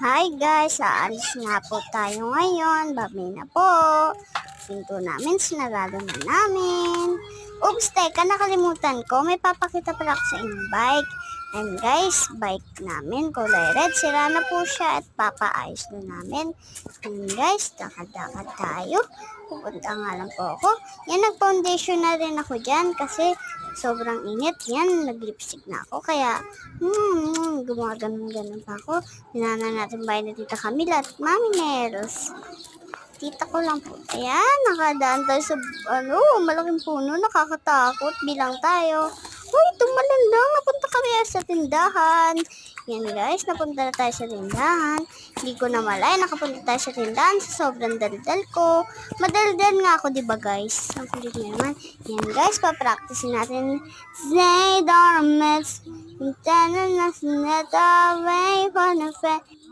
Hi guys, aalis nga po tayo ngayon. Babi na po. Pinto namin, sinarado na namin. Oops, teka, nakalimutan ko. May papakita pala ako sa inyong bike. And guys, bike namin, kulay red. Sira na po siya at papaayos na namin. And guys, lakad-lakad tayo. Pupunta nga lang po ako. Yan, nag-foundation na rin ako dyan kasi sobrang init. Yan, nag-lipstick na ako. Kaya, gumaganon-ganon pa ako. Hinana natin bahay na Tita Camila at Mami Nels. Tita ko lang po. Ayan, nakadaan tayo sa, malaking puno. Nakakatakot. Bilang tayo. Uy, tumalan lang. Napunta kami sa tindahan. Yan guys, napunta na tayo sa tindahan. Hindi ko na malay, nakapunta tayo sa tindahan sa sobrang daldal ko. Madaldal nga ako, diba guys? Ang kulit na naman. Yan guys, papracticein natin. Say, don't miss. Intended nothing that away for the fact.